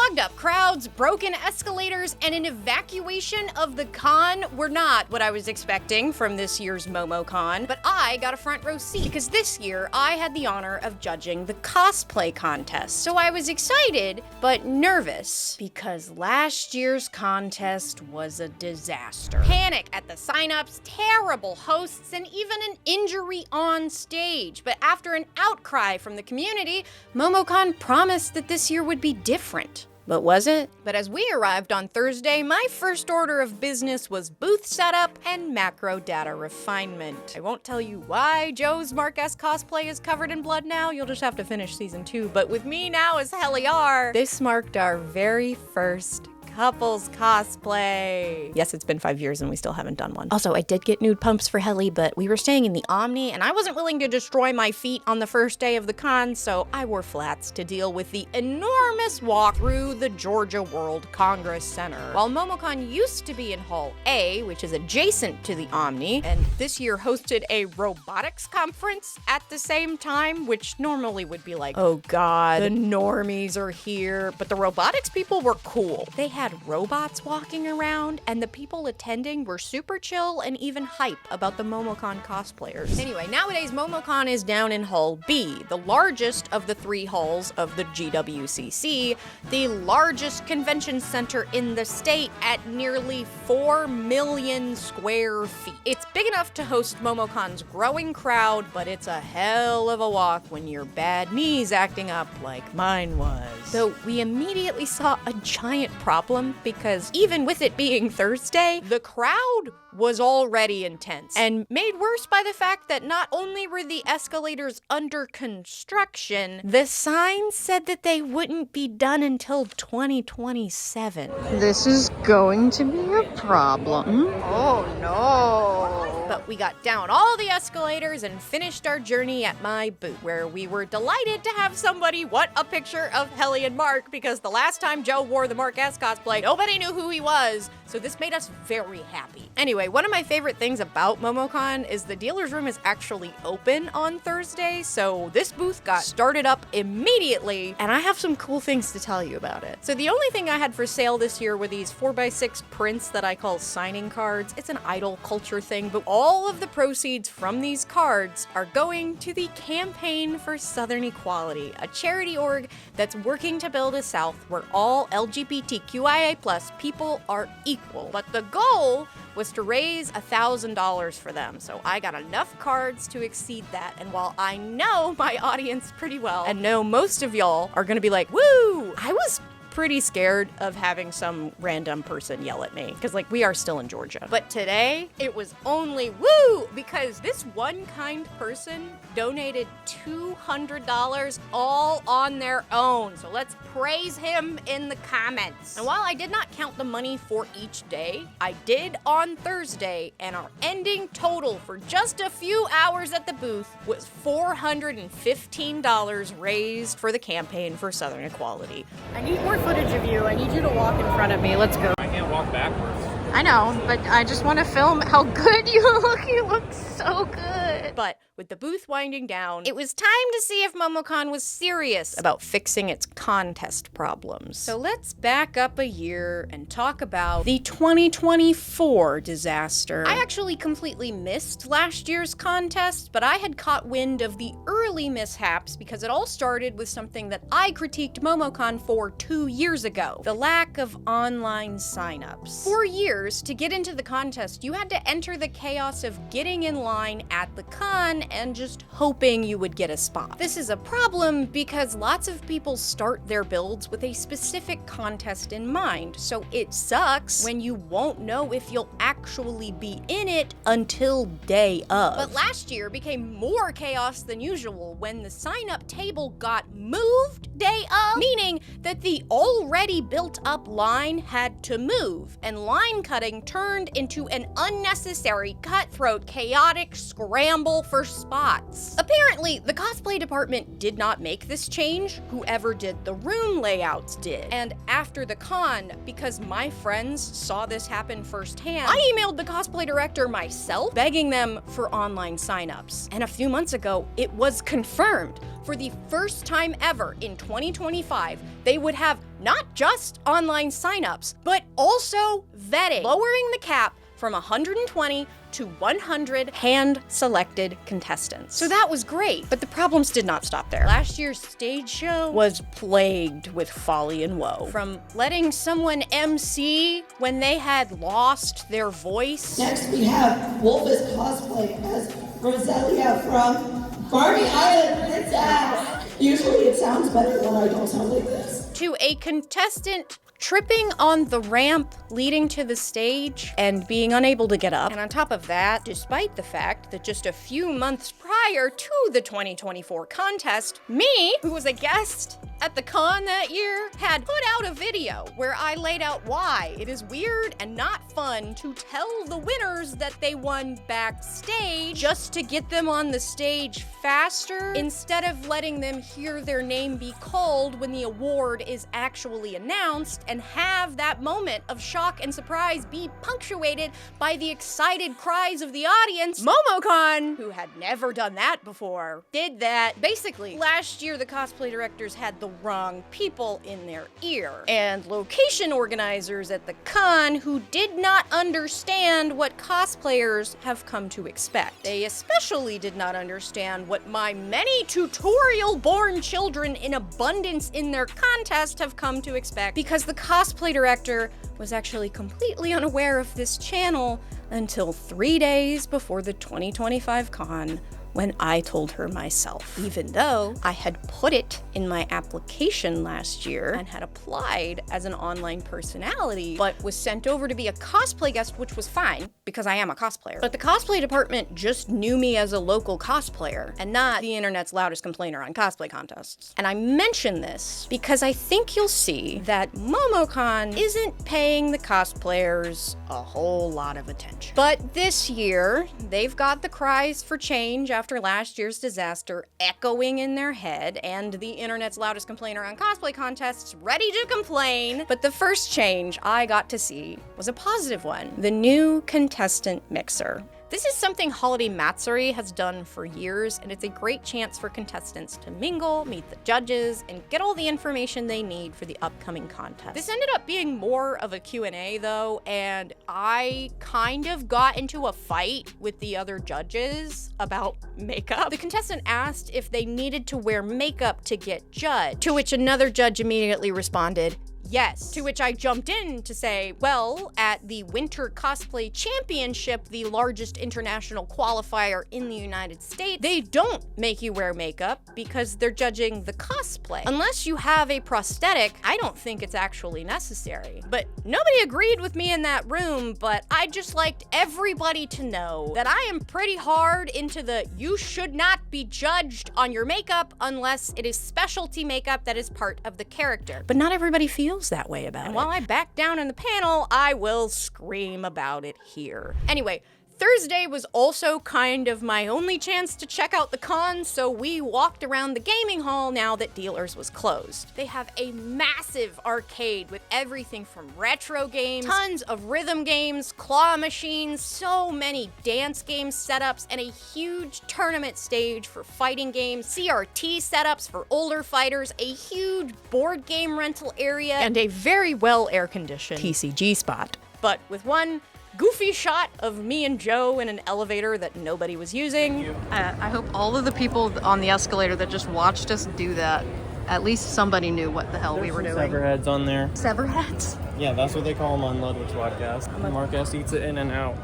Clogged up crowds, broken escalators, and an evacuation of the con were not what I was expecting from this year's Momocon, but I got a front row seat because this year I had the honor of judging the cosplay contest. So I was excited, but nervous, because last year's contest was a disaster. Panic at the signups, terrible hosts, and even an injury on stage. But after an outcry from the community, Momocon promised that this year would be different. But was it? But as we arrived on Thursday, my first order of business was booth setup and macro data refinement. I won't tell you why Joe's Mark S cosplay is covered in blood now, you'll just have to finish season 2, but with me now as Heliar, this marked our very first couples cosplay. Yes, it's been 5 years and we still haven't done one. Also, I did get nude pumps for Heli, but we were staying in the Omni and I wasn't willing to destroy my feet on the first day of the con, so I wore flats to deal with the enormous walk through the Georgia World Congress Center. While Momocon used to be in Hall A, which is adjacent to the Omni, and this year hosted a robotics conference at the same time, which normally would be like, oh god, the normies are here, but the robotics people were cool. They had robots walking around, and the people attending were super chill and even hype about the Momocon cosplayers. Anyway, nowadays Momocon is down in Hall B, the largest of the 3 halls of the GWCC, the largest convention center in the state at nearly 4 million square feet. It's big enough to host Momocon's growing crowd, but it's a hell of a walk when your bad knee's acting up like mine was. Though we immediately saw a giant problem because even with it being Thursday, the crowd was already intense and made worse by the fact that not only were the escalators under construction, the sign said that they wouldn't be done until 2027. This is going to be a problem. Oh no. But we got down all the escalators and finished our journey at my booth, where we were delighted to have somebody want a picture of Heli and Mark, because the last time Joe wore the Mark S cosplay, nobody knew who he was, so this made us very happy. Anyway, one of my favorite things about Momocon is the dealer's room is actually open on Thursday, so this booth got started up immediately, and I have some cool things to tell you about it. So the only thing I had for sale this year were these 4x6 prints that I call signing cards. It's an idol culture thing, but all of the proceeds from these cards are going to the Campaign for Southern Equality, a charity org that's working to build a South where all LGBTQIA+ people are equal. But the goal was to raise $1,000 for them, so I got enough cards to exceed that. And while I know my audience pretty well, and know most of y'all are gonna be like, woo, I was pretty scared of having some random person yell at me, because like we are still in Georgia. But today it was only woo, because this one kind person donated $200 all on their own. So let's praise him in the comments. And while I did not count the money for each day, I did on Thursday, and our ending total for just a few hours at the booth was $415 raised for the Campaign for Southern Equality. I need more footage of you. I need you to walk in front of me. Let's go. I can't walk backwards. I know, but I just want to film how good you look. You look so good. But with the booth winding down, it was time to see if Momocon was serious about fixing its contest problems. So let's back up a year and talk about the 2024 disaster. I actually completely missed last year's contest, but I had caught wind of the early mishaps because it all started with something that I critiqued Momocon for 2 years ago: the lack of online signups. For years, to get into the contest, you had to enter the chaos of getting in line at the con and just hoping you would get a spot. This is a problem because lots of people start their builds with a specific contest in mind, so it sucks when you won't know if you'll actually be in it until day of. But last year became more chaos than usual when the sign-up table got moved day of, meaning that the already built up line had to move, and line cutting turned into an unnecessary, cutthroat, chaotic scramble for spots. Apparently, the cosplay department did not make this change. Whoever did the room layouts did. And after the con, because my friends saw this happen firsthand, I emailed the cosplay director myself, begging them for online signups. And a few months ago, it was confirmed. For the first time ever in 2025, they would have not just online signups, but also vetting, lowering the cap from 120 to 100 hand-selected contestants. So that was great, but the problems did not stop there. Last year's stage show was plagued with folly and woe. From letting someone MC when they had lost their voice. Next we have Wolf's cosplay as Roselia from Barbie Island Princess. Usually it sounds better when I don't sound like this. To a contestant tripping on the ramp leading to the stage and being unable to get up. And on top of that, despite the fact that just a few months prior to the 2024 contest, me, who was a guest at the con that year, had put out a video where I laid out why it is weird and not fun to tell the winners that they won backstage just to get them on the stage faster instead of letting them hear their name be called when the award is actually announced and have that moment of shock and surprise be punctuated by the excited cries of the audience. Momocon, who had never done that before, did that. Basically, last year the cosplay directors had the wrong people in their ear, and location organizers at the con who did not understand what cosplayers have come to expect. They especially did not understand what my many tutorial-born children in abundance in their contest have come to expect, because the cosplay director was actually completely unaware of this channel until 3 days before the 2025 con, when I told her myself, even though I had put it in my application last year and had applied as an online personality, but was sent over to be a cosplay guest, which was fine because I am a cosplayer. But the cosplay department just knew me as a local cosplayer and not the internet's loudest complainer on cosplay contests. And I mention this because I think you'll see that Momocon isn't paying the cosplayers a whole lot of attention. But this year, they've got the cries for change after last year's disaster echoing in their head, and the internet's loudest complainer on cosplay contests ready to complain. But the first change I got to see was a positive one: the new contestant mixer. This is something Holiday Matsuri has done for years, and it's a great chance for contestants to mingle, meet the judges, and get all the information they need for the upcoming contest. This ended up being more of a Q&A though, and I kind of got into a fight with the other judges about makeup. The contestant asked if they needed to wear makeup to get judged, to which another judge immediately responded, yes. To which I jumped in to say, well, at the Winter Cosplay Championship, the largest international qualifier in the United States, they don't make you wear makeup because they're judging the cosplay. Unless you have a prosthetic, I don't think it's actually necessary. But nobody agreed with me in that room, but I just liked everybody to know that I am pretty hard into the you should not be judged on your makeup unless it is specialty makeup that is part of the character. But not everybody feels that way about it. And while I back down in the panel, I will scream about it here. Anyway, Thursday was also kind of my only chance to check out the con, so we walked around the gaming hall now that Dealers was closed. They have a massive arcade with everything from retro games, tons of rhythm games, claw machines, so many dance game setups, and a huge tournament stage for fighting games, CRT setups for older fighters, a huge board game rental area, and a very well air-conditioned TCG spot. But with one goofy shot of me and Joe in an elevator that nobody was using. I hope all of the people on the escalator that just watched us do that, at least somebody knew what the hell we were doing. Severheads on there. Severheads? Yeah, that's what they call them on Ludwig's podcast. Marcus eats it in and out.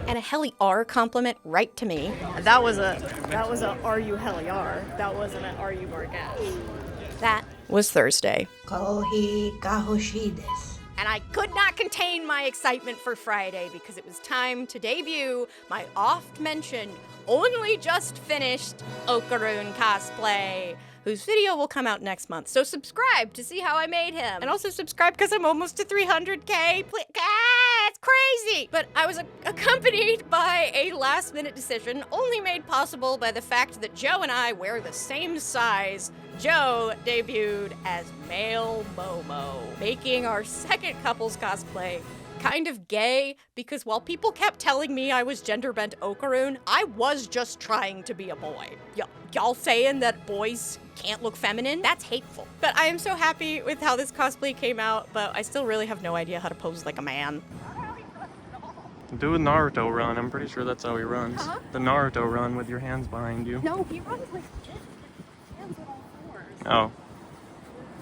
And a Heli R compliment right to me. That was a are you Heli R? That wasn't an are you Marcus. That was Thursday. Kohi kahoshi desu. And I could not contain my excitement for Friday because it was time to debut my oft-mentioned, only just finished Ocaroon cosplay, whose video will come out next month. So subscribe to see how I made him. And also subscribe because I'm almost to 300K. Please, crazy! But I was accompanied by a last-minute decision only made possible by the fact that Joe and I wear the same size. Joe debuted as male Momo, making our second couples cosplay kind of gay, because while people kept telling me I was gender-bent Ocaroon, I was just trying to be a boy. Y'all saying that boys can't look feminine? That's hateful. But I am so happy with how this cosplay came out, but I still really have no idea how to pose like a man. Do a Naruto run. I'm pretty sure that's how he runs. Huh? The Naruto run with your hands behind you. No, he runs like hands on all fours. Oh.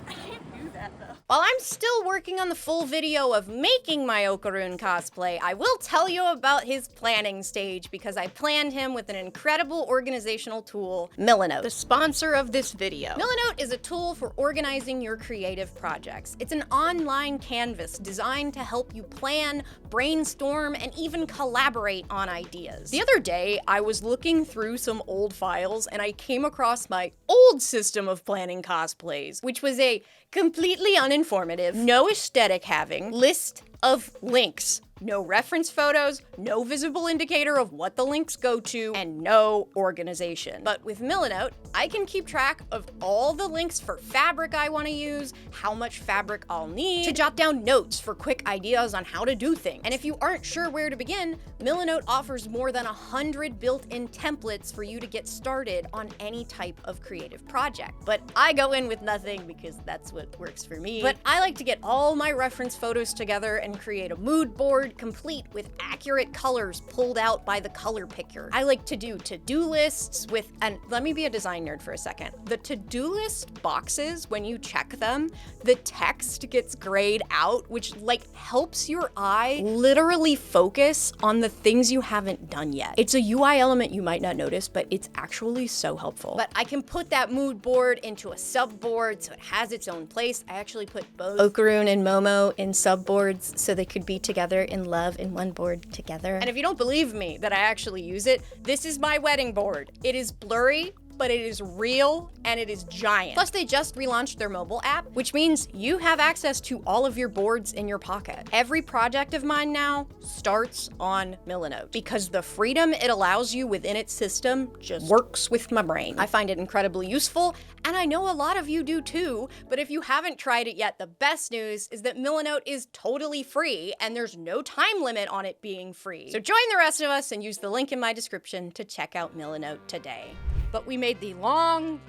I can't do that though. While I'm still working on the full video of making my Ocaroon cosplay, I will tell you about his planning stage because I planned him with an incredible organizational tool, Milanote, the sponsor of this video. Milanote is a tool for organizing your creative projects. It's an online canvas designed to help you plan, brainstorm, and even collaborate on ideas. The other day, I was looking through some old files and I came across my old system of planning cosplays, which was a completely uninformative, no aesthetic having list of links. No reference photos, no visible indicator of what the links go to, and no organization. But with Milanote, I can keep track of all the links for fabric I want to use, how much fabric I'll need, to jot down notes for quick ideas on how to do things. And if you aren't sure where to begin, Milanote offers more than 100 built-in templates for you to get started on any type of creative project. But I go in with nothing because that's what works for me. But I like to get all my reference photos together and create a mood board complete with accurate colors pulled out by the color picker. I like to do to-do lists with, and let me be a design nerd for a second. The to-do list boxes, when you check them, the text gets grayed out, which helps your eye literally focus on the things you haven't done yet. It's a UI element you might not notice, but it's actually so helpful. But I can put that mood board into a subboard so it has its own place. I actually put both Ocaroon and Momo in subboards so they could be together in love in one board together. And if you don't believe me that I actually use it, this is my wedding board. It is blurry, but it is real and it is giant. Plus, they just relaunched their mobile app, which means you have access to all of your boards in your pocket. Every project of mine now starts on Milanote because the freedom it allows you within its system just works with my brain. I find it incredibly useful, and I know a lot of you do too, but if you haven't tried it yet, the best news is that Milanote is totally free and there's no time limit on it being free. So join the rest of us and use the link in my description to check out Milanote today. But we made the long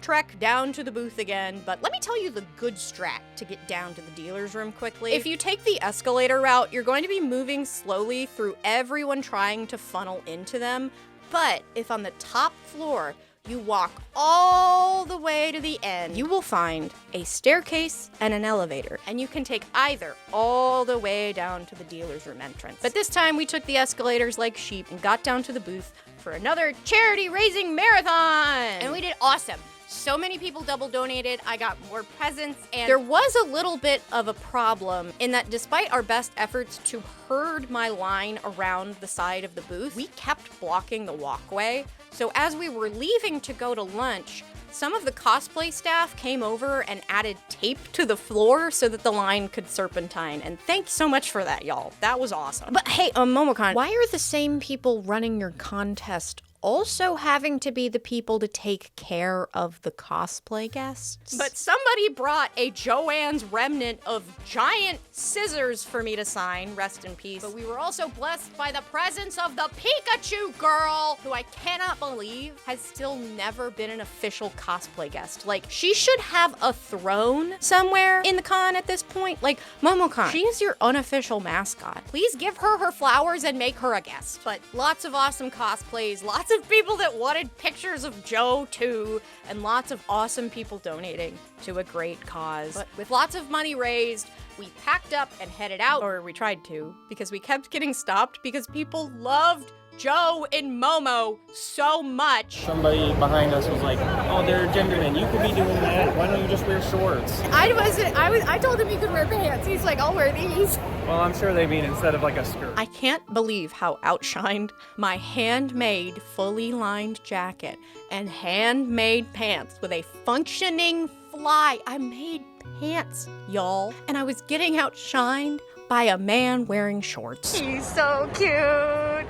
trek down to the booth again. But let me tell you the good strat to get down to the dealer's room quickly. If you take the escalator route, you're going to be moving slowly through everyone trying to funnel into them. But if on the top floor, you walk all the way to the end, you will find a staircase and an elevator, and you can take either all the way down to the dealer's room entrance. But this time we took the escalators like sheep and got down to the booth for another charity raising marathon. And we did awesome. So many people double donated, I got more presents, and there was a little bit of a problem in that despite our best efforts to herd my line around the side of the booth, we kept blocking the walkway. So as we were leaving to go to lunch, some of the cosplay staff came over and added tape to the floor so that the line could serpentine. And thanks so much for that, y'all. That was awesome. But hey, Momocon, why are the same people running your contest also having to be the people to take care of the cosplay guests? But somebody brought a Joanne's remnant of giant scissors for me to sign, rest in peace. But we were also blessed by the presence of the Pikachu girl, who I cannot believe has still never been an official cosplay guest. She should have a throne somewhere in the con at this point. Momocon, she is your unofficial mascot. Please give her her flowers and make her a guest. But lots of awesome cosplays, lots of people that wanted pictures of Joe too, and lots of awesome people donating to a great cause. But with lots of money raised, we packed up and headed out, or we tried to, because we kept getting stopped because people loved Joe and Momo so much. Somebody behind us was like, oh, they're gendermen. You could be doing that. Why don't you just wear shorts? I told him he could wear pants. He's like, I'll wear these. Well, I'm sure they mean instead of a skirt. I can't believe how outshined my handmade, fully lined jacket and handmade pants with a functioning fly. I made pants, y'all. And I was getting outshined by a man wearing shorts. He's so cute.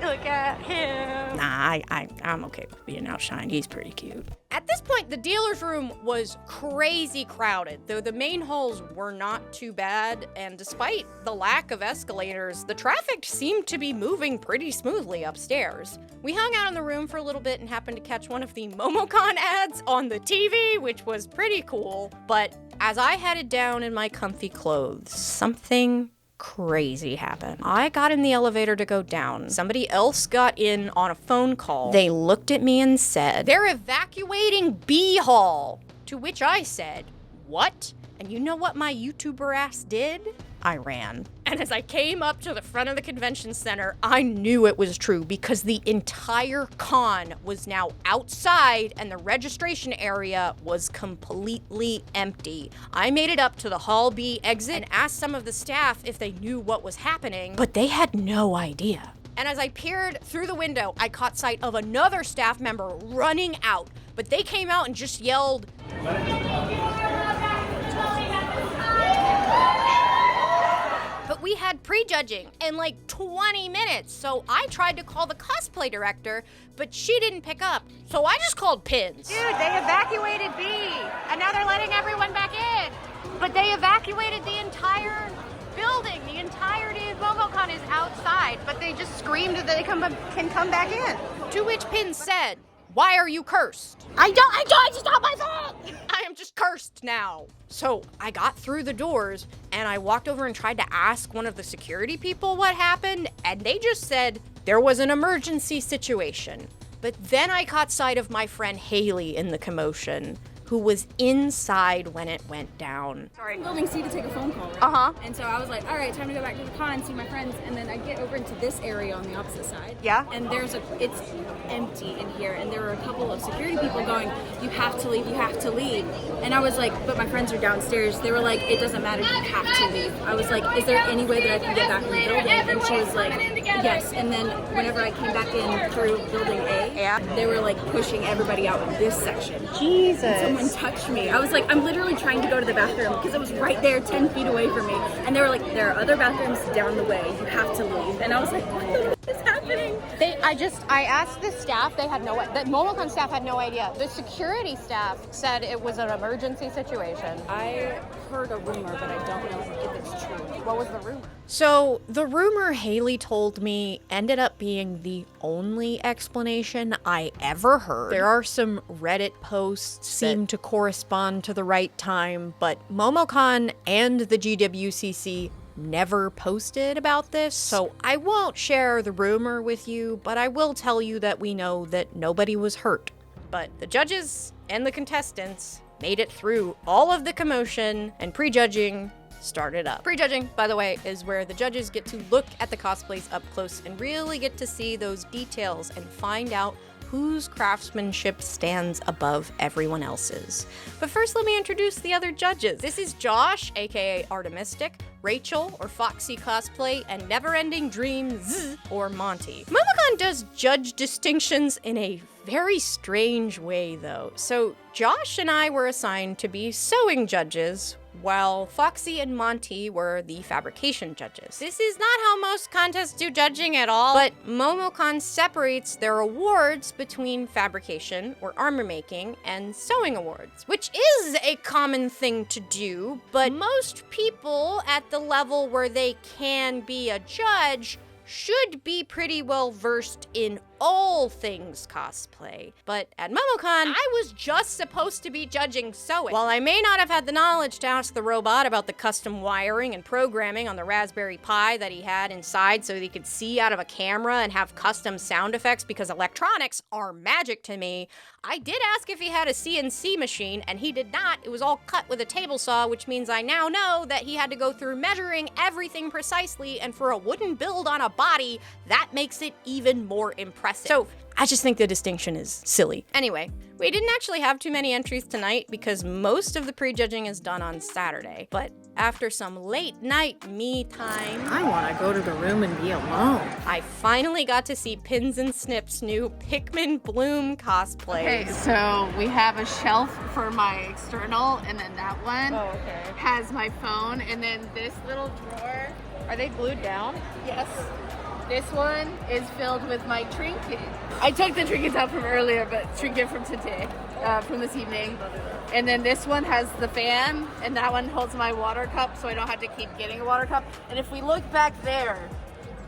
Look at him. Nah, I'm okay with being outshined. He's pretty cute. At this point, the dealer's room was crazy crowded, though the main halls were not too bad, and despite the lack of escalators, the traffic seemed to be moving pretty smoothly upstairs. We hung out in the room for a little bit and happened to catch one of the Momocon ads on the TV, which was pretty cool, but as I headed down in my comfy clothes, something crazy happened. I got in the elevator to go down. Somebody else got in on a phone call. They looked at me and said, "They're evacuating B Hall." To which I said, "What?" And you know what my YouTuber ass did? I ran. And as I came up to the front of the convention center, I knew it was true because the entire con was now outside and the registration area was completely empty. I made it up to the Hall B exit and asked some of the staff if they knew what was happening, but they had no idea. And as I peered through the window, I caught sight of another staff member running out, but they came out and just yelled, but we had prejudging in like 20 minutes, so I tried to call the cosplay director, but she didn't pick up, so I just called Pins. Dude, they evacuated B, and now they're letting everyone back in. But they evacuated the entire building. The entirety of Momocon is outside, but they just screamed that they can come back in. To which Pins said, "Why are you cursed?" I just not my fault. I am just cursed now. So I got through the doors and I walked over and tried to ask one of the security people what happened, and they just said there was an emergency situation. But then I caught sight of my friend Haley in the commotion, who was inside when it went down. Sorry. Building C to take a phone call, right? Uh-huh. And so I was like, all right, time to go back to the con, see my friends, and then I get over into this area on the opposite side. Yeah. And it's empty in here, and there were a couple of security people going, you have to leave, you have to leave. And I was like, but my friends are downstairs. They were like, it doesn't matter, you have to leave. I was like, is there any way that I can get back in the building? And she was like, yes. And then whenever I came back in through building A, Yeah. they were like pushing everybody out in this section. Jesus. Someone touched me. I was like, I'm literally trying to go to the bathroom because it was right there 10 feet away from me. And they were like, there are other bathrooms down the way. You have to leave. And I was like, what is happening? I asked the staff, the Momocon staff had no idea. The security staff said it was an emergency situation. I heard a rumor, but I don't know if it's true. What was the rumor? So the rumor Haley told me ended up being the only explanation I ever heard. There are some Reddit posts seem to correspond to the right time, but Momocon and the GWCC never posted about this, so I won't share the rumor with you, but I will tell you that we know that nobody was hurt. But the judges and the contestants made it through all of the commotion, and prejudging started up. Prejudging, by the way, is where the judges get to look at the cosplays up close and really get to see those details and find out whose craftsmanship stands above everyone else's. But first, let me introduce the other judges. This is Josh, aka Artemistic, Rachel, or Foxy Cosplay, and Neverending Dreams, or Monty. Momocon does judge distinctions in a very strange way, though. So Josh and I were assigned to be sewing judges, while Foxy and Monty were the fabrication judges. This is not how most contests do judging at all, but Momocon separates their awards between fabrication, or armor making, and sewing awards, which is a common thing to do, but most people at the level where they can be a judge should be pretty well versed in all things cosplay. But at Momocon, I was just supposed to be judging sewing. While I may not have had the knowledge to ask the robot about the custom wiring and programming on the Raspberry Pi that he had inside so that he could see out of a camera and have custom sound effects because electronics are magic to me, I did ask if he had a CNC machine, and he did not. It was all cut with a table saw, which means I now know that he had to go through measuring everything precisely, and for a wooden build on a body, that makes it even more impressive impressive. So I just think the distinction is silly. Anyway, we didn't actually have too many entries tonight because most of the prejudging is done on Saturday. But after some late night me time, I want to go to the room and be alone. I finally got to see Pins and Snip's new Pikmin Bloom cosplay. Okay, so we have a shelf for my external, and then that one has my phone, and then this little drawer. Are they glued down? Yes. This one is filled with my trinket. I took the trinkets out from earlier, but trinket from today, from this evening. And then this one has the fan, and that one holds my water cup, so I don't have to keep getting a water cup. And if we look back there,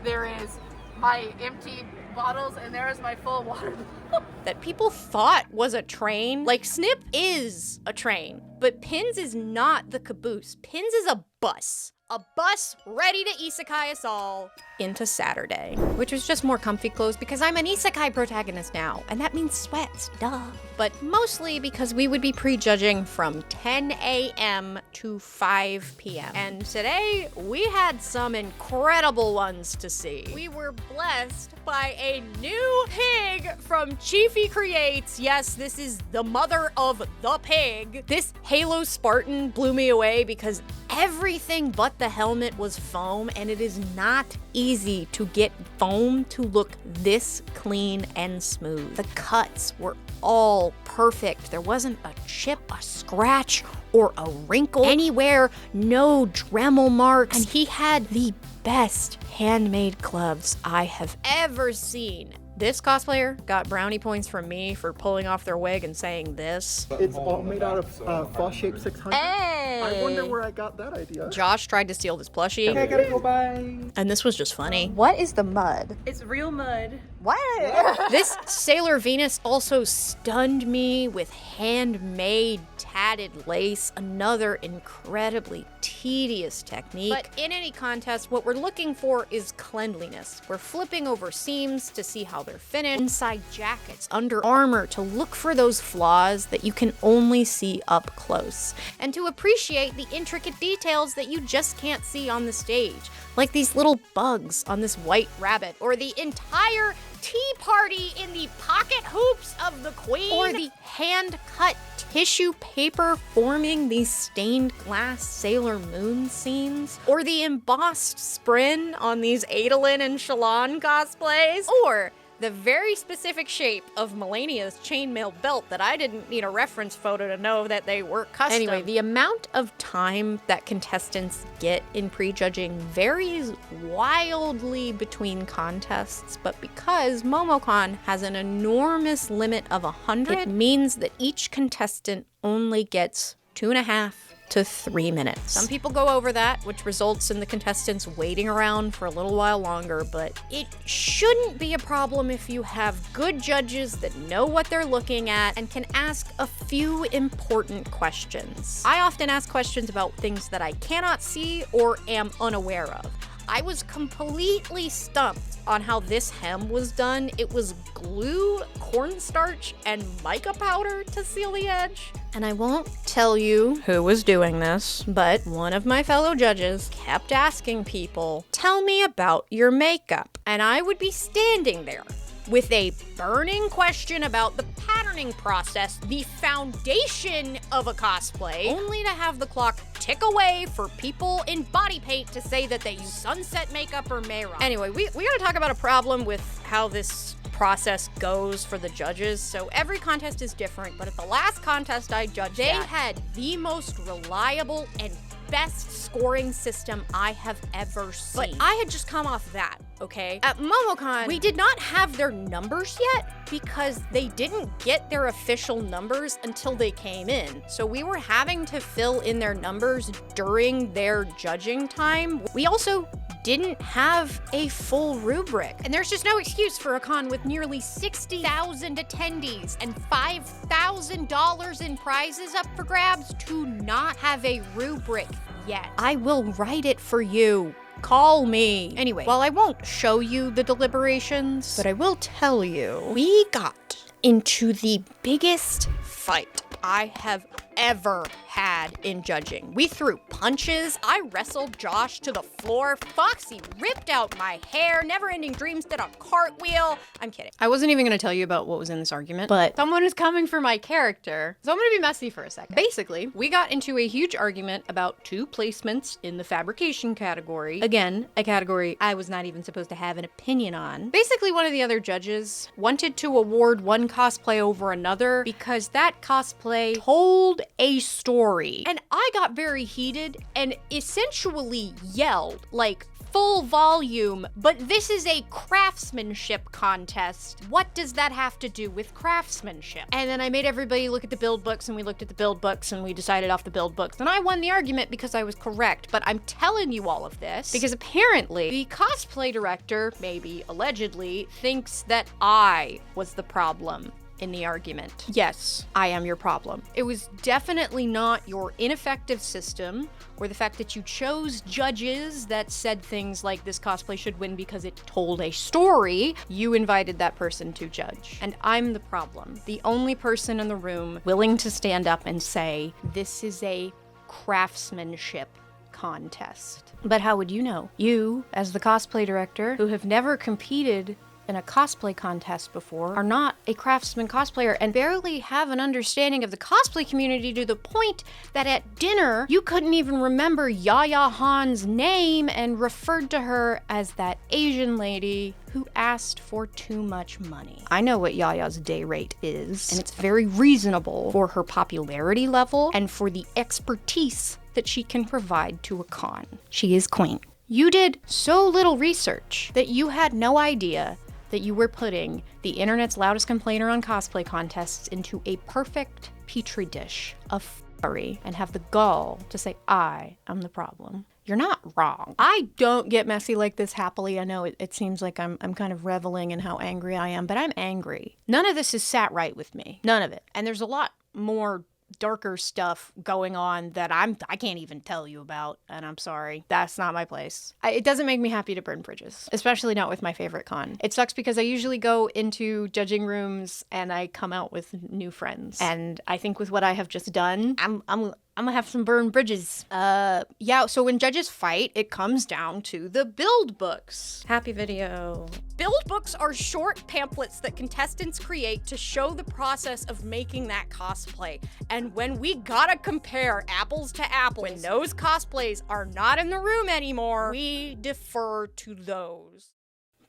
there is my empty bottles, and there is my full water bottle. That people thought was a train. Like, Snip is a train, but Pins is not the caboose. Pins is a bus. A bus ready to isekai us all into Saturday, which was just more comfy clothes because I'm an isekai protagonist now, and that means sweats, duh. But mostly because we would be prejudging from 10 a.m. to 5 p.m. And today, we had some incredible ones to see. We were blessed by a new pig from Chiefy Creates. Yes, this is the mother of the pig. This Halo Spartan blew me away because everything but the helmet was foam, and it is not easy to get foam to look this clean and smooth. The cuts were all perfect. There wasn't a chip, a scratch, or a wrinkle anywhere, no Dremel marks, and he had the best handmade gloves I have ever seen. This cosplayer got brownie points from me for pulling off their wig and saying this. It's all made out of Frost Shape 600. Hey! I wonder where I got that idea. Josh tried to steal this plushie. Okay, I gotta go bye. And this was just funny. What is the mud? It's real mud. What? This Sailor Venus also stunned me with handmade tatted lace, another incredibly tedious technique. But in any contest, what we're looking for is cleanliness. We're flipping over seams to see how they're finished, inside jackets, under armor to look for those flaws that you can only see up close, and to appreciate the intricate details that you just can't see on the stage, like these little bugs on this white rabbit, or the entire tea party in the pocket hoops of the queen, or the hand-cut tissue paper forming these stained glass Sailor Moon scenes, or the embossed Sprin on these Adolin and Shalon cosplays, or the very specific shape of Melania's chainmail belt that I didn't need a reference photo to know that they were custom. Anyway, the amount of time that contestants get in prejudging varies wildly between contests, but because Momocon has an enormous limit of 100, it means that each contestant only gets 2.5 to 3 minutes. Some people go over that, which results in the contestants waiting around for a little while longer, but it shouldn't be a problem if you have good judges that know what they're looking at and can ask a few important questions. I often ask questions about things that I cannot see or am unaware of. I was completely stumped on how this hem was done. It was glue, cornstarch, and mica powder to seal the edge. And I won't tell you who was doing this, but one of my fellow judges kept asking people, "Tell me about your makeup." And I would be standing there with a burning question about the patterning process, the foundation of a cosplay, only to have the clock tick away for people in body paint to say that they use sunset makeup or Mayron. Anyway, we gotta talk about a problem with how this process goes for the judges. So every contest is different, but at the last contest I judged, they had the most reliable and best scoring system I have ever seen. But I had just come off that, okay? At Momocon, we did not have their numbers yet because they didn't get their official numbers until they came in. So we were having to fill in their numbers during their judging time. We also didn't have a full rubric. And there's just no excuse for a con with nearly 60,000 attendees and $5,000 in prizes up for grabs to not have a rubric yet. I will write it for you. Call me. Anyway, while I won't show you the deliberations, but I will tell you, we got into the biggest fight I have ever had in judging. We threw punches, I wrestled Josh to the floor, Foxy ripped out my hair, Never Ending Dreams did a cartwheel. I'm kidding. I wasn't even gonna tell you about what was in this argument, but someone is coming for my character, so I'm gonna be messy for a second. Basically, we got into a huge argument about 2 placements in the fabrication category. Again, a category I was not even supposed to have an opinion on. Basically, one of the other judges wanted to award one cosplay over another because that cosplay told a story. And I got very heated and essentially yelled, like, full volume, but this is a craftsmanship contest. What does that have to do with craftsmanship? And then I made everybody look at the build books, and we looked at the build books, and we decided off the build books. And I won the argument because I was correct, but I'm telling you all of this because apparently the cosplay director, maybe allegedly, thinks that I was the problem in the argument. Yes, I am your problem. It was definitely not your ineffective system or the fact that you chose judges that said things like this cosplay should win because it told a story. You invited that person to judge. And I'm the problem. The only person in the room willing to stand up and say, this is a craftsmanship contest. But how would you know? You, as the cosplay director, who have never competed in a cosplay contest before, are not a craftsman cosplayer and barely have an understanding of the cosplay community to the point that at dinner, you couldn't even remember Yaya Han's name and referred to her as that Asian lady who asked for too much money. I know what Yaya's day rate is, and it's very reasonable for her popularity level and for the expertise that she can provide to a con. She is queen. You did so little research that you had no idea that you were putting the internet's loudest complainer on cosplay contests into a perfect petri dish of furry and have the gall to say, I am the problem. You're not wrong. I don't get messy like this happily. I know it seems like I'm kind of reveling in how angry I am, but I'm angry. None of this is sat right with me. None of it. And there's a lot more darker stuff going on that I can't even tell you about, and I'm sorry. That's not my place. It doesn't make me happy to burn bridges, especially not with my favorite con. It sucks because I usually go into judging rooms and I come out with new friends. And I think with what I have just done, I'm gonna have some burned bridges. Yeah, so when judges fight, it comes down to the build books. Happy video. Build books are short pamphlets that contestants create to show the process of making that cosplay. And when we gotta compare apples to apples, when those cosplays are not in the room anymore, we defer to those.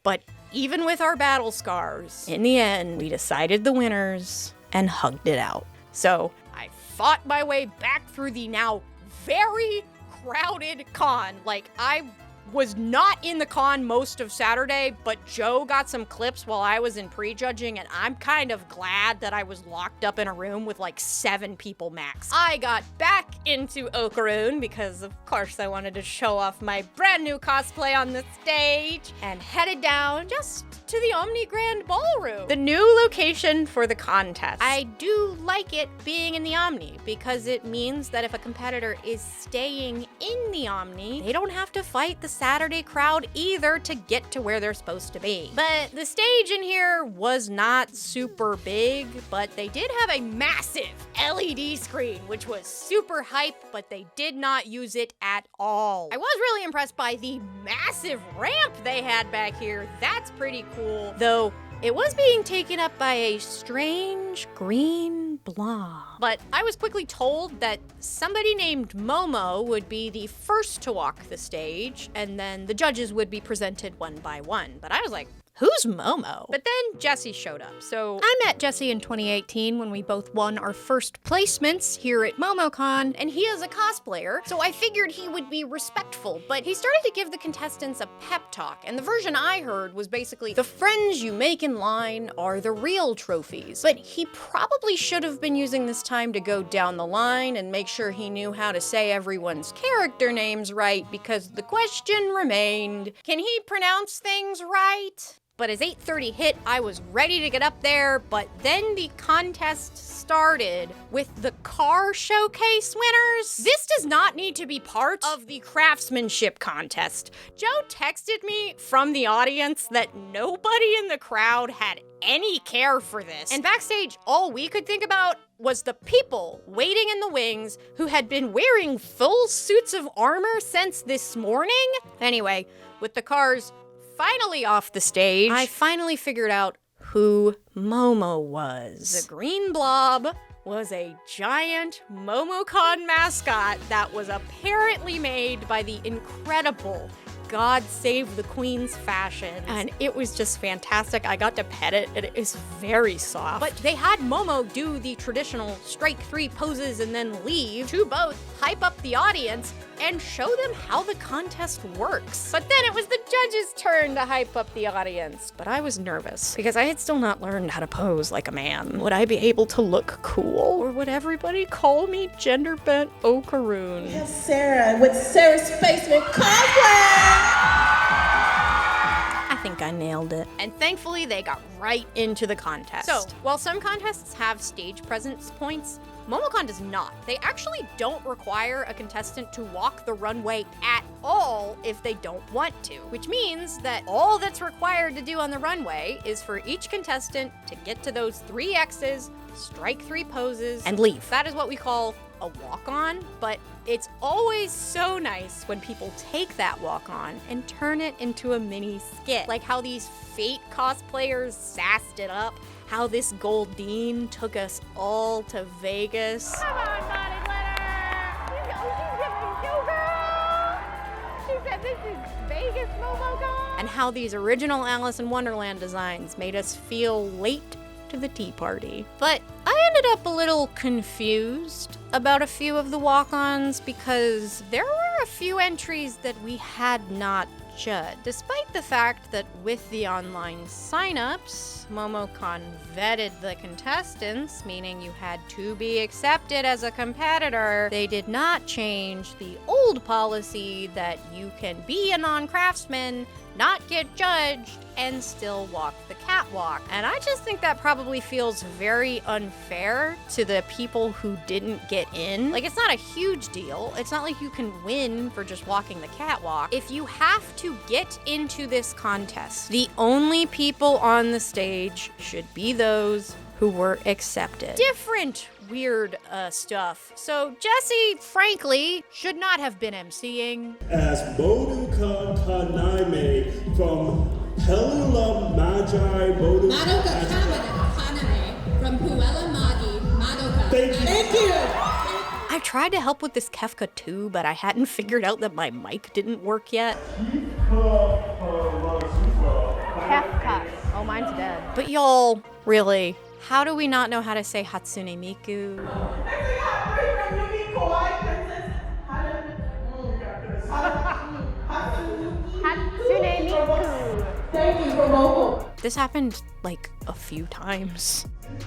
But even with our battle scars, in the end, we decided the winners and hugged it out. So I fought my way back through the now very crowded con. Like, I was not in the con most of Saturday, but Joe got some clips while I was in pre-judging, and I'm kind of glad that I was locked up in a room with like 7 people max. I got back into Ocaroon because of course I wanted to show off my brand new cosplay on the stage, and headed down just to the Omni Grand Ballroom, the new location for the contest. I do like it being in the Omni because it means that if a competitor is staying in the Omni, they don't have to fight the Saturday crowd either to get to where they're supposed to be. But the stage in here was not super big, but they did have a massive LED screen, which was super hype, but they did not use it at all. I was really impressed by the massive ramp they had back here. That's pretty cool, though it was being taken up by a strange green blob. But I was quickly told that somebody named Momo would be the first to walk the stage, and then the judges would be presented one by one. But I was like, who's Momo? But then Jesse showed up. So I met Jesse in 2018 when we both won our first placements here at Momocon, and he is a cosplayer, so I figured he would be respectful, but he started to give the contestants a pep talk, and the version I heard was basically, the friends you make in line are the real trophies. But he probably should have been using this time to go down the line and make sure he knew how to say everyone's character names right, because the question remained, can he pronounce things right? But as 8:30 hit, I was ready to get up there, but then the contest started with the car showcase winners. This does not need to be part of the Craftsmanship contest. Joe texted me from the audience that nobody in the crowd had any care for this. And backstage, all we could think about was the people waiting in the wings who had been wearing full suits of armor since this morning. Anyway, with the cars finally off the stage, I finally figured out who Momo was. The green blob was a giant Momocon mascot that was apparently made by the incredible God Save the Queen's fashion. And it was just fantastic. I got to pet it, and it is very soft. But they had Momo do the traditional strike 3 poses and then leave to both hype up the audience and show them how the contest works. But then it was the judges' turn to hype up the audience. But I was nervous because I had still not learned how to pose like a man. Would I be able to look cool? Or would everybody call me gender-bent Ocaroon? Yes, Sarah with Sarah Spaceman Cosplay! I think I nailed it. And thankfully, they got right into the contest. So, while some contests have stage presence points, Momocon does not. They actually don't require a contestant to walk the runway at all if they don't want to, which means that all that's required to do on the runway is for each contestant to get to those 3 X's, strike 3 poses, and leave. That is what we call a walk-on, but it's always so nice when people take that walk-on and turn it into a mini skit. Like how these Fate cosplayers sassed it up, how this Goldine took us all to Vegas. Come on, Bonnie Glitter! She's giving you, girl! She said this is Vegas Momocon! And how these original Alice in Wonderland designs made us feel late to the tea party. But I ended up a little confused about a few of the walk-ons because there were a few entries that we had not judged. Despite the fact that with the online signups, Momocon vetted the contestants, meaning you had to be accepted as a competitor, they did not change the old policy that you can be a non-craftsman, not get judged, and still walk the catwalk. And I just think that probably feels very unfair to the people who didn't get in. Like, it's not a huge deal. It's not like you can win for just walking the catwalk. If you have to get into this contest, the only people on the stage should be those who were accepted. Different weird stuff. So Jesse, frankly, should not have been emceeing. As Momocon Kanaime from Helula Magi Modu. Madoka Kaname from Puella Magi Madoka. Thank you. Thank you. I tried to help with this Kefka too, but I hadn't figured out that my mic didn't work yet. Kefka. Oh, mine's dead. But y'all, really, how do we not know how to say Hatsune Miku? Hatsune Miku. Thank you for vocal. This happened like a few times. And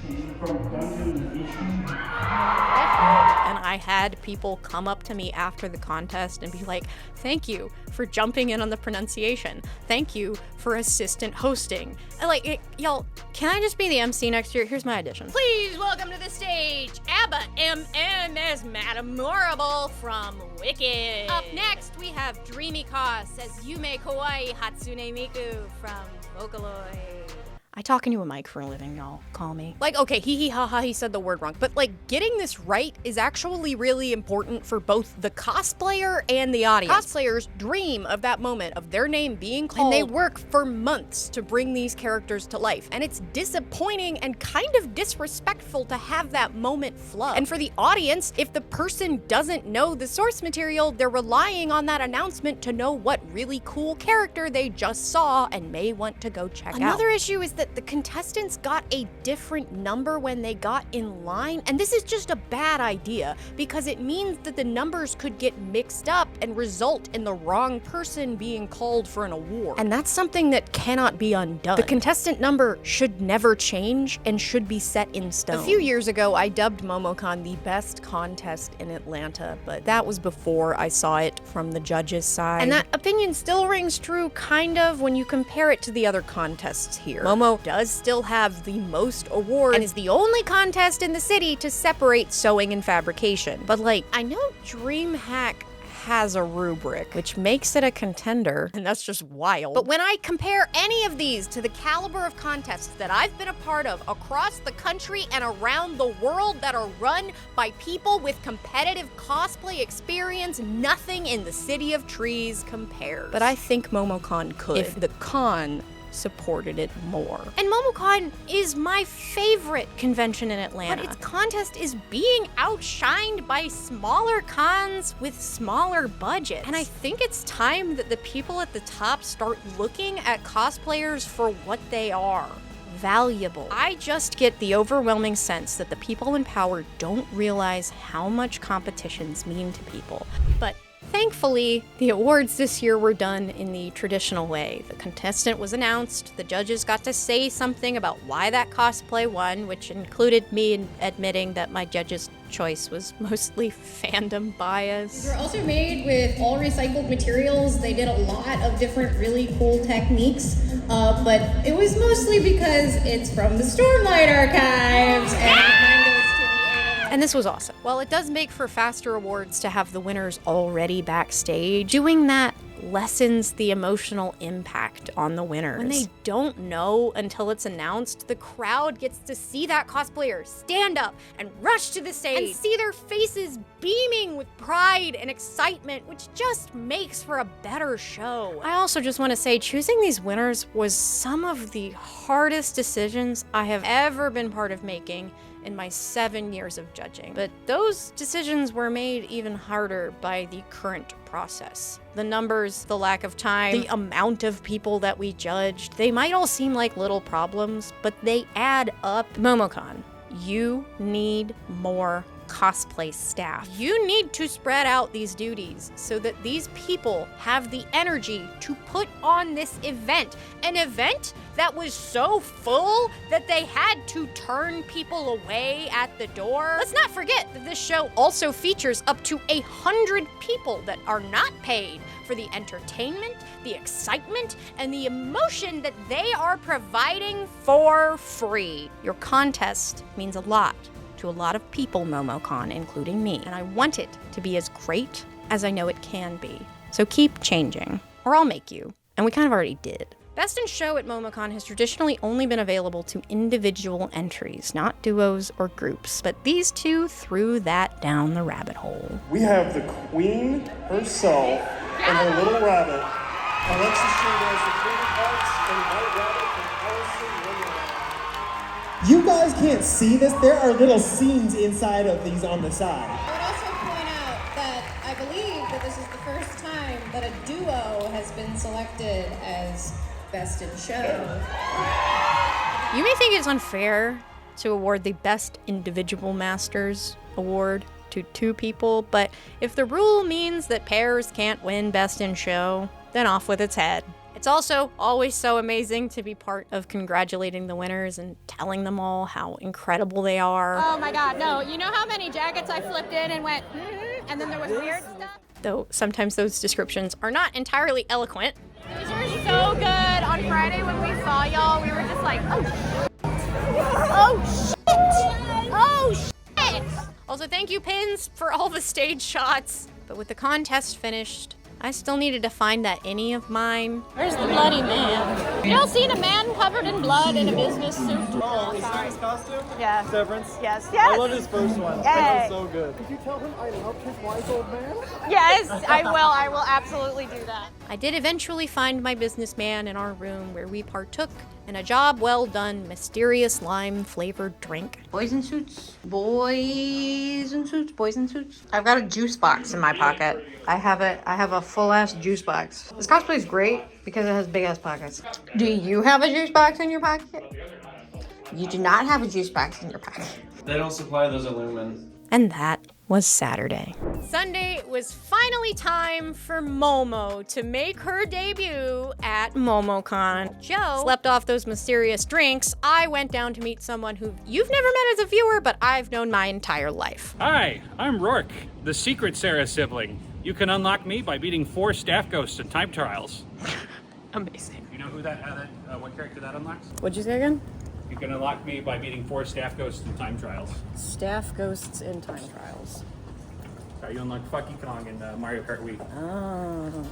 I had people come up to me after the contest and be like, thank you for jumping in on the pronunciation. Thank you for assistant hosting. And like, y'all, can I just be the MC next year? Here's my audition. Please welcome to the stage, Abba MM as Madame Morrible from Wicked. Up next, we have Dreamy Cos as Yume Kawaii Hatsune Miku from Vocaloid. I talk into a mic for a living, y'all. Call me. Like, okay, hee ha ha, he said the word wrong. But like, getting this right is actually really important for both the cosplayer and the audience. Cosplayers dream of that moment of their name being called, and they work for months to bring these characters to life. And it's disappointing and kind of disrespectful to have that moment flub. And for the audience, if the person doesn't know the source material, they're relying on that announcement to know what really cool character they just saw and may want to go check out. Another issue is that the contestants got a different number when they got in line, and this is just a bad idea because it means that the numbers could get mixed up and result in the wrong person being called for an award. And that's something that cannot be undone. The contestant number should never change and should be set in stone. A few years ago, I dubbed Momocon the best contest in Atlanta, but that was before I saw it from the judges' side. And that opinion still rings true, kind of, when you compare it to the other contests here. Momo does still have the most awards and is the only contest in the city to separate sewing and fabrication. But like, I know DreamHack has a rubric, which makes it a contender, and that's just wild. But when I compare any of these to the caliber of contests that I've been a part of across the country and around the world that are run by people with competitive cosplay experience, nothing in the City of Trees compares. But I think Momocon could if the con supported it more. And Momocon is my favorite convention in Atlanta. But its contest is being outshined by smaller cons with smaller budgets. And I think it's time that the people at the top start looking at cosplayers for what they are. Valuable. I just get the overwhelming sense that the people in power don't realize how much competitions mean to people. But thankfully, the awards this year were done in the traditional way. The contestant was announced, the judges got to say something about why that cosplay won, which included me admitting that my judge's choice was mostly fandom bias. They were also made with all recycled materials. They did a lot of different really cool techniques, but it was mostly because it's from the Stormlight Archives, and this was awesome. While it does make for faster awards to have the winners already backstage, doing that lessens the emotional impact on the winners. When they don't know until it's announced, the crowd gets to see that cosplayer stand up and rush to the stage and see their faces beaming with pride and excitement, which just makes for a better show. I also just want to say, choosing these winners was some of the hardest decisions I have ever been part of making in my 7 years of judging. But those decisions were made even harder by the current process. The numbers, the lack of time, the amount of people that we judged, they might all seem like little problems, but they add up. Momocon, you need more cosplay staff. You need to spread out these duties so that these people have the energy to put on this event. An event that was so full that they had to turn people away at the door. Let's not forget that this show also features up to 100 people that are not paid for the entertainment, the excitement, and the emotion that they are providing for free. Your contest means a lot to a lot of people, Momocon, including me, and I want it to be as great as I know it can be. So keep changing, or I'll make you. And we kind of already did. Best in Show at Momocon has traditionally only been available to individual entries, not duos or groups, but these two threw that down the rabbit hole. We have the queen herself and her little rabbit. Alexis Chavez, the queen of hearts, and White Rabbit from Allison Wonderland. You guys can't see this. There are little scenes inside of these on the side. I would also point out that I believe that this is the first time that a duo has been selected as Best in Show. You may think it's unfair to award the Best Individual Masters award to two people, but if the rule means that pairs can't win Best in Show, then off with its head. It's also always so amazing to be part of congratulating the winners and telling them all how incredible they are. Oh my god, no. You know how many jackets I flipped in and went, and then there was weird stuff? Though sometimes those descriptions are not entirely eloquent. Those were so good. On Friday when we saw y'all, we were just like, oh shit! Oh shit! Also, thank you, Pins, for all the stage shots. But with the contest finished, I still needed to find that any of mine. Where's the bloody man? You all seen a man covered in blood in a business suit? Oh, his costume? Yeah. Severance? Yes. I love his first one. Yay. That was so good. Did you tell him I loved his wise old man? Yes, I will. I will absolutely do that. I did eventually find my businessman in our room where we partook in a job well done, mysterious lime-flavored drink. Boys in suits. Boys in suits. Boys in suits. I've got a juice box in my pocket. I have a full-ass juice box. This cosplay is great because it has big-ass pockets. Do you have a juice box in your pocket? You do not have a juice box in your pocket. They don't supply those aluminum. And that was Saturday. Sunday was finally time for Momo to make her debut at Momocon. Joe slept off those mysterious drinks. I went down to meet someone who you've never met as a viewer, but I've known my entire life. Hi, I'm Rourke, the secret Sarah sibling. You can unlock me by beating 4 staff ghosts in time trials. Amazing. You know who what character that unlocks? What'd you say again? You can unlock me by beating 4 staff ghosts in time trials. Staff ghosts in time trials. You unlock Funky Kong in Mario Kart Wii. Oh.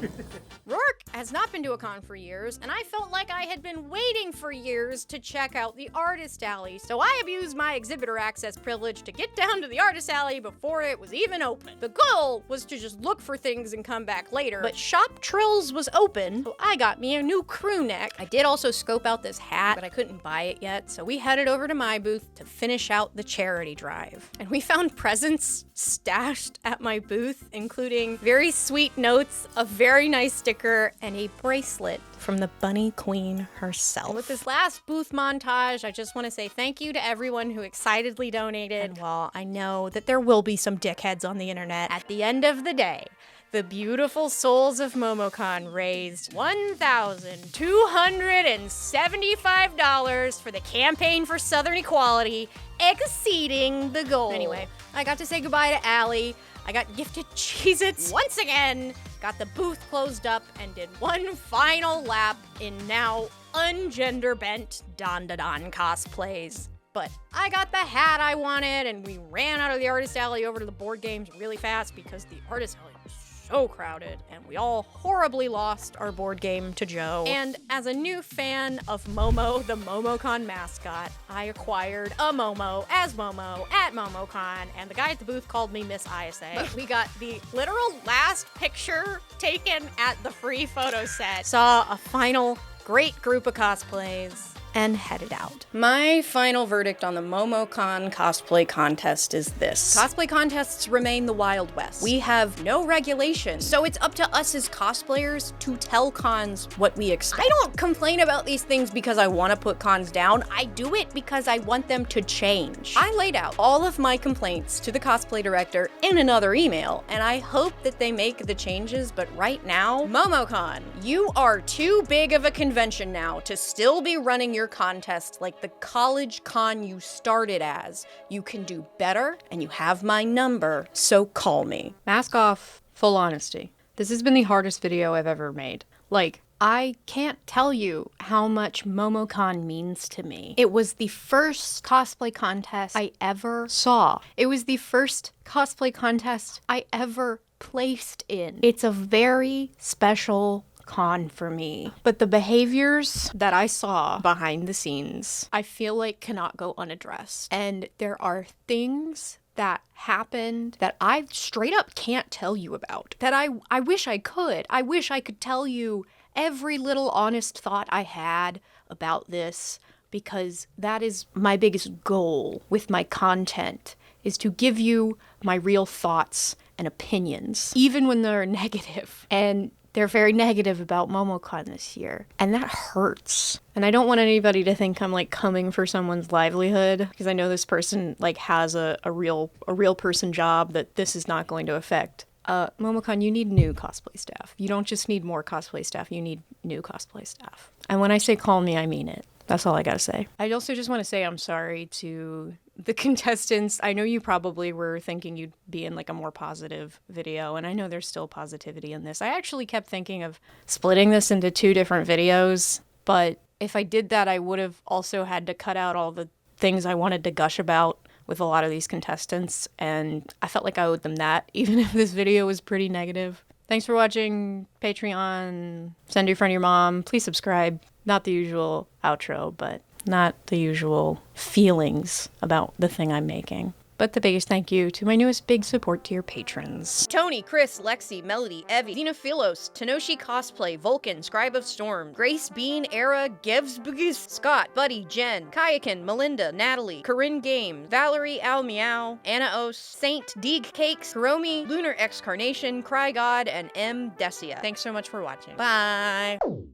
Rourke has not been to a con for years, and I felt like I had been waiting for years to check out the Artist Alley, so I abused my exhibitor access privilege to get down to the Artist Alley before it was even open. The goal was to just look for things and come back later, but Shop Trills was open, so I got me a new crew neck. I did also scope out this hat, but I couldn't buy it yet, so we headed over to my booth to finish out the charity drive. And we found presents stashed at my booth, including very sweet notes, a very nice sticker, and a bracelet from the Bunny Queen herself. And with this last booth montage, I just want to say thank you to everyone who excitedly donated. And while I know that there will be some dickheads on the internet, at the end of the day, the beautiful souls of Momocon raised $1,275 for the Campaign for Southern Equality, exceeding the goal. Anyway, I got to say goodbye to Allie. I got gifted Cheez-Its once again, got the booth closed up, and did one final lap in now ungender-bent Don cosplays. But I got the hat I wanted, and we ran out of the Artist Alley over to the board games really fast because the Artist Alley was so crowded, and we all horribly lost our board game to Joe. And as a new fan of Momo, the Momocon mascot, I acquired a Momo as Momo at Momocon, and the guy at the booth called me Miss ISA. But we got the literal last picture taken at the free photo set. Saw a final great group of cosplays, and headed out. My final verdict on the Momocon cosplay contest is this. Cosplay contests remain the Wild West. We have no regulations, so it's up to us as cosplayers to tell cons what we expect. I don't complain about these things because I want to put cons down. I do it because I want them to change. I laid out all of my complaints to the cosplay director in another email, and I hope that they make the changes, but right now, Momocon, you are too big of a convention now to still be running your contest like the college con you started as. You can do better, and you have my number, so call me. Mask off, full honesty. This has been the hardest video I've ever made. Like, I can't tell you how much Momocon means to me. It was the first cosplay contest I ever saw. It was the first cosplay contest I ever placed in. It's a very special con for me. But the behaviors that I saw behind the scenes, I feel like cannot go unaddressed. And there are things that happened that I straight up can't tell you about, that I wish I could. I wish I could tell you every little honest thought I had about this, because that is my biggest goal with my content, is to give you my real thoughts and opinions, even when they're negative. And they're very negative about Momocon this year, and that hurts. And I don't want anybody to think I'm like coming for someone's livelihood, because I know this person like has a real person job that this is not going to affect. Momocon, you need new cosplay staff. You don't just need more cosplay staff, you need new cosplay staff. And when I say call me, I mean it. That's all I gotta say. I also just want to say I'm sorry to the contestants. I know you probably were thinking you'd be in like a more positive video, and I know there's still positivity in this. I actually kept thinking of splitting this into 2 different videos, but if I did that, I would have also had to cut out all the things I wanted to gush about with a lot of these contestants, and I felt like I owed them that, even if this video was pretty negative. Thanks for watching. Patreon, send your friend your mom, please subscribe. Not the usual outro, but not the usual feelings about the thing I'm making. But the biggest thank you to my newest big support tier patrons. Tony, Chris, Lexi, Melody, Evie, Xenophilos, Tenoshi Cosplay, Vulcan, Scribe of Storm, Grace, Bean, Era, Gevs, Boogies, Scott, Buddy, Jen, Kayakin, Melinda, Natalie, Corinne Game, Valerie, Al Meow, Anna Os, Saint, Deeg Cakes, Hiromi, Lunar Excarnation, Cry God, and M. Decia. Thanks so much for watching. Bye!